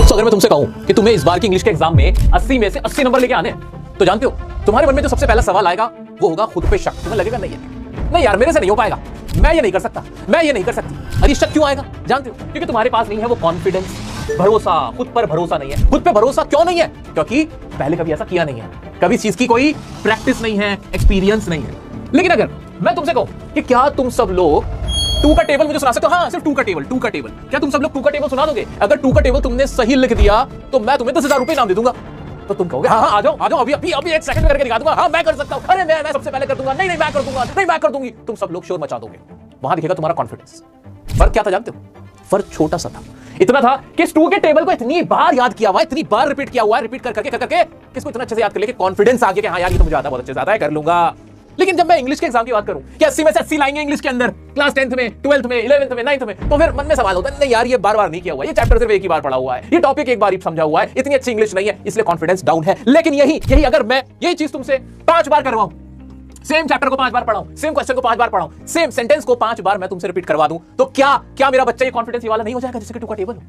दोस्तों अगर मैं तुमसे कहूं कि तुम्हें इस बार की इंग्लिश के एग्जाम में 80 में से 80 नंबर लेके आने हैं, तो जानते हो तुम्हारे मन में जो सबसे पहला सवाल आएगा वो होगा खुद पे शक। तुम्हें लगेगा नहीं यार मेरे से नहीं हो पाएगा, मैं ये नहीं कर सकता, मैं ये नहीं कर सकती। अरे शक क्यों आएगा जानते हो? क्योंकि तुम्हारे पास नहीं है वो कॉन्फिडेंस, भरोसा, खुद पर भरोसा नहीं है। खुद पे भरोसा क्यों नहीं है? क्योंकि पहले कभी ऐसा किया नहीं है, कभी इस चीज की कोई प्रैक्टिस नहीं है, एक्सपीरियंस नहीं है। लेकिन अगर मैं तुमसे कहूं कि क्या तुम सब लोग टू का टेबल मुझे सुना सकते हो? हाँ, सिर्फ टू का टेबल। क्या तुम सब लोग टू का टेबल सुना दोगे? अगर टू का टेबल तुमने सही लिख दिया तो मैं तुम्हें 10,000 रुपए इनाम दे दूंगा। तो तुम कहोगे हाँ आ जाओ अभी एक सेकंड में करके दिखा दूंगा, हाँ मैं कर सकता हूँ, अरे मैं सबसे पहले कर दूंगा, नहीं मैं कर दूंगा, नहीं मैं कर दूंगी। तुम सब लोग शोर मचा दोगे, वहां दिखेगा तुम्हारा कॉन्फिडेंस। फर्क क्या था जानते हो? फर्क छोटा सा था, इतना था कि टू के टेबल को इतनी बार याद किया हुआ है, इतनी बार रिपीट किया हुआ है, रिपीट करके किसको इतना अच्छे से याद कर लिया कि कॉन्फिडेंस आ गया कि हाँ यार ये तो मुझे आता बहुत अच्छे से आता है, कर लूंगा। लेकिन जब मैं इंग्लिश के एग्जाम की बात करूं कि 80 में से 80 लाएंगे इंग्लिश के अंदर, क्लास 10th में, 12th में, 11th में, 9th में, तो फिर मन में सवाल होता है नहीं यार ये बार नहीं किया हुआ, ये चैप्टर सिर्फ एक ही बार पढ़ा हुआ है, ये टॉपिक एक बार ही समझा हुआ है, इतनी अच्छी इंग्लिश नहीं है, इसलिए कॉन्फिडेंस डाउन है। लेकिन यही अगर मैं यही चीज तुमसे 5 बार करवाऊं, सेम चैप्टर को 5 बार पढ़ाऊं, सेम क्वेश्चन को 5 बार पढ़ाऊं, सेम सेंटेंस को 5 बार मैं तुमसे रिपीट करवा दूं, तो क्या मेरा बच्चा ये कॉन्फिडेंस वाला नहीं हो जाएगा? जैसे कि 2 का टेबल हो,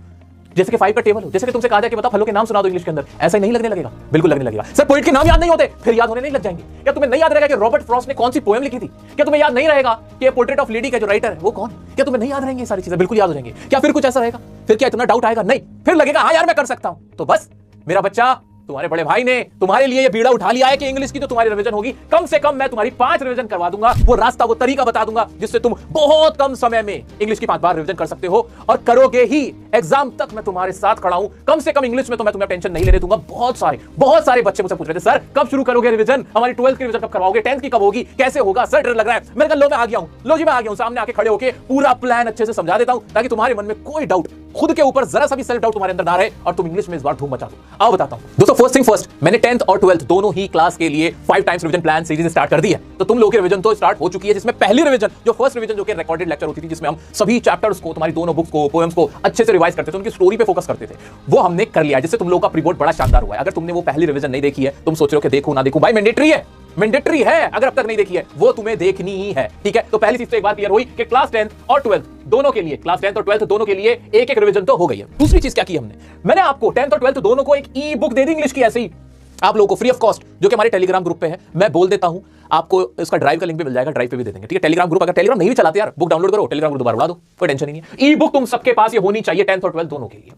जैसे कि 5 का टेबल हो, जैसे कि तुमसे कहा जाए कि बताओ फलों के नाम सुना दो इंग्लिश के अंदर, ऐसा ही नहीं लगने लगेगा? बिल्कुल लगने लगेगा। सर पोएट के नाम याद नहीं होते, फिर याद होने नहीं लग जाएंगे। क्या तुम्हें नहीं याद रहेगा कि रॉबर्ट फ्रॉस्ट ने कौन सी पोएम लिखी थी? क्या तुम्हें याद नहीं रहेगा कि पोर्ट्रेट ऑफ लेडी का जो राइटर है वो कौन है? क्या तुम्हें नहीं याद रहेंगे ये सारी चीजें? बिल्कुल याद हो जाएंगे। क्या फिर कुछ ऐसा रहेगा? फिर क्या इतना डाउट आएगा? नहीं, फिर लगेगा हाँ यार मैं कर सकता हूं। तो बस मेरा बच्चा, तुम्हारे बड़े भाई ने तुम्हारे लिए ये बीड़ा उठा लिया है कि इंग्लिश की जो तुम्हारी रिवीजन होगी, कम से कम मैं तुम्हारी 5 रिवीजन करवा दूंगा। वो रास्ता, वो तरीका बता दूंगा जिससे तुम बहुत कम समय में इंग्लिश की 5 बार रिवीजन कर सकते हो और करोगे ही। एग्जाम तक मैं तुम्हारे साथ खड़ा हूं, कम से कम इंग्लिश में तो मैं तुम्हें टेंशन नहीं लेने दूंगा। बहुत सारे बच्चे मुझसे पूछ रहे थे सर कब शुरू करोगे रिवीजन, हमारी 12th की रिवीजन कब करवाओगे, 10th की कब होगी, कैसे होगा सर, डर लग रहा है। मैंने कहा लो मैं आ गया हूं, लो जी मैं आ गया हूं, सामने आके खड़े होके पूरा प्लान अच्छे से समझा देता हूं ताकि तुम्हारे मन में कोई डाउट, खुद के ऊपर जरा सा भी सेल्फ डाउट तुम्हारे अंदर ना रहे और तुम इंग्लिश में इस बार धूम मचा दो। आओ बताता हूं दोस्तों, फर्स्ट थिंग फर्स्ट, मैंने 10th और 12th दोनों ही क्लास के लिए 5 times revision plan series start कर दी है। तो तुम लोगों की रिवीजन तो स्टार्ट हो चुकी है, जिसमें पहली रिवीजन जो फर्स्ट रिवीजन जो कि रिकॉर्डेड लेक्चर होती थी, जिसमें हम सभी चैप्टर्स को, तुम्हारी दोनों बुक्स को, पोएम्स को अच्छे से रिवाइज करते थे, उनकी स्टोरी पे फोकस करते थे, वो हमने कर लिया है, जिससे तुम लोगों का प्री बोर्ड बड़ा शानदार हुआ है। अगर तुमने वो पहली रिवीजन नहीं देखी है, तुम सोच रहे हो कि देखूं ना देखूं, भाई मैंडेटरी है। अगर अब तक नहीं देखी है वो तुम्हें देखनी ही है, ठीक है? तो पहली चीज तो एक बार क्लियर हुई कि क्लास 10th और 12th दोनों के लिए, क्लास 10th और 12th दोनों के लिए एक रिवीजन तो हो गई है। दूसरी चीज क्या की हमने, मैंने आपको 10th और 12th दोनों को एक ई बुक दे दी इंग्लिश की, ऐसे ही आप लोगों को फ्री ऑफ कॉस्ट, जो कि हमारे टेलीग्राम ग्रुप पे है। मैं बोल देता हूं आपको, इसका ड्राइव का लिंक भी मिल जाएगा, ड्राइव पे भी दे देंगे, ठीक है? टेलीग्राम ग्रुप, अगर टेलीग्राम नहीं भी चलाते यार, बुक डाउनलोड करो, टेलीग्राम ग्रुप दोबारा उड़ा दो, कोई टेंशन नहीं है। ई बुक तुम सबके पास ये होनी चाहिए 10th और 12th दोनों के लिए,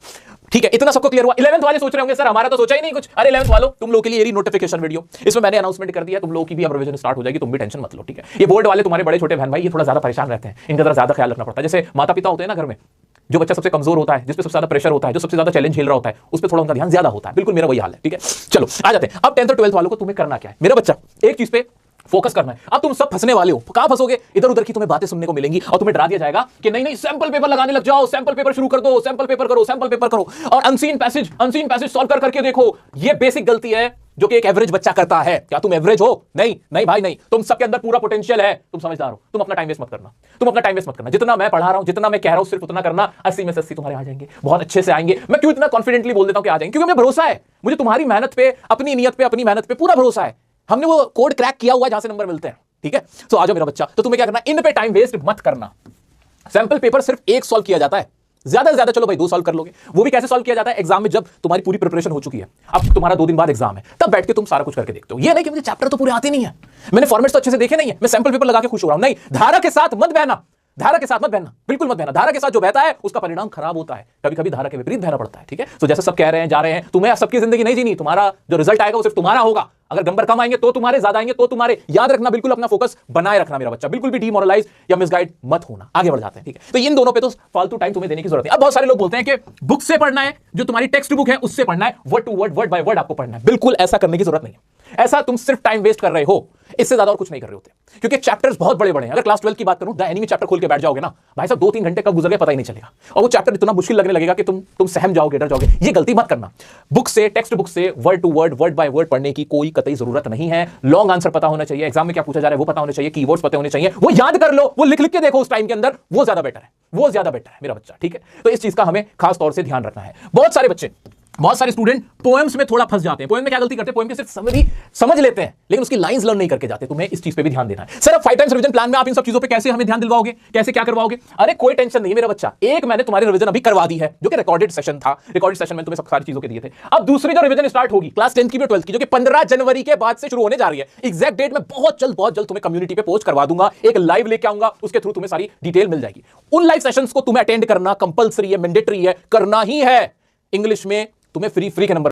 ठीक है? इतना सबको क्लियर हुआ। 11th वाले सोच रहे होंगे सर हमारा तो सोचा ही नहीं कुछ। अरे 11th वालों, तुम लोगों के लिए ये नोटिफिकेशन वीडियो, इसमें मैंने अनाउंसमेंट कर दिया, तुम लोगों की भी अब रिवीजन स्टार्ट हो जाएगी, तुम भी टेंशन मत लो, ठीक है? ये बोर्ड वाले तुम्हारे बड़े छोटे बहन भाई, ये थोड़ा ज्यादा परेशान रहते हैं, इनका जरा ज्यादा ख्याल रखना पड़ता है। जैसे माता पिता होते हैं ना घर में, जो बच्चा सबसे कमजोर होता है, जिस पे सबसे ज्यादा प्रेशर होता है, जो सबसे ज्यादा चैलेंज झेल रहा होता है, उस पे थोड़ा उनका ध्यान ज्यादा होता है। बिल्कुल मेरा वही हाल है, ठीक है? चलो आ जाते हैं अब 10th और 12th वालों को। तुम्हें करना क्या है मेरा बच्चा, एक चीज पे फोकस करना है। अब तुम सब फंसने वाले हो, कहां फंसोगे? इधर उधर की तुम्हें बातें सुनने को मिलेंगी और तुम्हें डरा दिया जाएगा कि नहीं सैंपल पेपर लगाने लग जाओ, सैंपल पेपर शुरू कर दो, सैंपल पेपर करो और अनसीन पैसेज सॉल्व करके देखो। ये बेसिक गलती है जो कि एक एवरेज बच्चा करता है। क्या तुम एवरेज हो? नहीं भाई नहीं, तुम सबके अंदर पूरा पोटेंशियल है, तुम समझदार हो। तुम अपना टाइम वेस्ट मत करना, जितना मैं पढ़ा रहा हूं, जितना मैं कह रहा हूं, सिर्फ उतना करना। 80 में से 80 तुम्हारे आ जाएंगे, बहुत अच्छे से आएंगे। मैं क्यों इतना कॉन्फिडेंटली बोल देता हूं कि आ जाएंगे? क्योंकि मुझे भरोसा है, मुझे तुम्हारी मेहनत पे, अपनी नीयत पे, अपनी मेहनत पे पूरा भरोसा है। हमने वो कोड क्रैक किया हुआ है जहां से नंबर मिलते हैं, ठीक है? तो आ जाओ मेरा बच्चा। तो तुम्हें क्या करना, इन पे टाइम वेस्ट मत करना। सैंपल पेपर सिर्फ एक सॉल्व किया जाता है, ज्यादा से ज्यादा चलो भाई 2 सॉल्व कर लोगे। वो भी कैसे सॉल्व किया जाता है? एग्जाम में जब तुम्हारी पूरी प्रिपरेशन हो चुकी है, अब तुम्हारा 2 दिन बाद एग्जाम है, तब बैठ के तुम सारा कुछ करके देखते हो। ये नहीं कि मुझे चैप्टर तो पूरे आते नहीं है, मैंने फॉर्मेट्स तो अच्छे से देखे नहीं है, मैं सैंपल पेपर लगा के खुश हो रहा हूं। नहीं, धारा के साथ मत बहना, बिल्कुल मत बहना। धारा के साथ जो बहता है उसका परिणाम खराब होता है, कभी कभी धारा के विपरीत बहना पड़ता है, ठीक है? तो जैसे सब कह रहे हैं, जा रहे हैं, तुम्हें सबकी जिंदगी नहीं जीनी, तुम्हारा जो रिजल्ट आएगा वो सिर्फ तुम्हारा होगा। अगर नंबर कम आएंगे तो तुम्हारे, ज्यादा आएंगे तो तुम्हारे। याद रखना, बिल्कुल अपना फोकस बनाए रखना मेरा बच्चा, बिल्कुल भी डिमोरलाइज या मिसगाइड मत होना। आगे बढ़ जाते हैं, ठीक है? तो इन दोनों पे तो फालतू टाइम तुम्हें देने की जरूरत है। अब बहुत सारे लोग बोलते हैं कि बुक से पढ़ना है, जो तुम्हारी टेक्स्ट बुक है उससे पढ़ना है, word to word, word by word आपको पढ़ना है। बिल्कुल ऐसा करने की जरूरत नहीं है। ऐसा तुम सिर्फ टाइम वेस्ट कर रहे हो, इससे ज्यादा और कुछ नहीं कर रहे होते, क्योंकि चैप्टर्स बहुत बड़े बड़े हैं। अगर क्लास 12 की बात करूं, द एनिमी चैप्टर खोल के बैठ जाओगे ना भाई साहब, 2-3 घंटे कब गुजर गए पता ही नहीं चलेगा, और वो चैप्टर इतना मुश्किल लगने लगेगा कि तुम सहम जाओगे, डर जाओगे। ये गलती मत करना। बुक से, टेक्स्ट बुक से word to word, word by word पढ़ने की कोई कतई जरूरत नहीं है। लॉन्ग आंसर पता होना चाहिए, एग्जाम में क्या पूछा जा रहा है वो पता होना चाहिए, कीवर्ड्स पता होने चाहिए, वो याद कर लो, वो लिख के देखो उस टाइम के अंदर, वो ज्यादा बेटर है मेरा बच्चा, ठीक है? तो इस चीज का हमें खास तौर से ध्यान रखना है। बहुत सारे बच्चे बहुत सारे स्टूडेंट पोएम्स में थोड़ा फंस जाते हैं। पोएम में क्या गलती करते हैं, पोएम के सिर्फ समझ लेते हैं लेकिन उसकी लाइंस लर्न नहीं करके जाते। तुम्हें इस चीज पे भी ध्यान देना है। सर अब 5 टाइम्स रिवीजन प्लान में आप इन सब चीजों पे कैसे हमें ध्यान दिलवाओगे, कैसे क्या करवाओगे? अरे कोई टेंशन नहीं है मेरा बच्चा, एक मैंने तुम्हारी रिवीजन अभी करवा दी है जो कि रिकॉर्डेड सेशन था। रिकॉर्डेड सेशन में तुम्हें सब सारी चीजों के दिए थे। अब दूसरी जो रिवीजन स्टार्ट होगी क्लास 10 की भी 12th की, जो कि 15 जनवरी के बाद से शुरू होने जा रही है। एग्जैक्ट डेट में बहुत जल्द तुम्हें कम्युनिटी पे पोस्ट करवा दूंगा, एक लाइव लेके आऊंगा, उसके थ्रू तुम्हें सारी डिटेल मिल जाएगी। उन लाइव सेशंस को तुम्हें अटेंड करना कंपलसरी है, मैंडेटरी है, करना ही है। इंग्लिश में तुम्हें फ्री के नंबर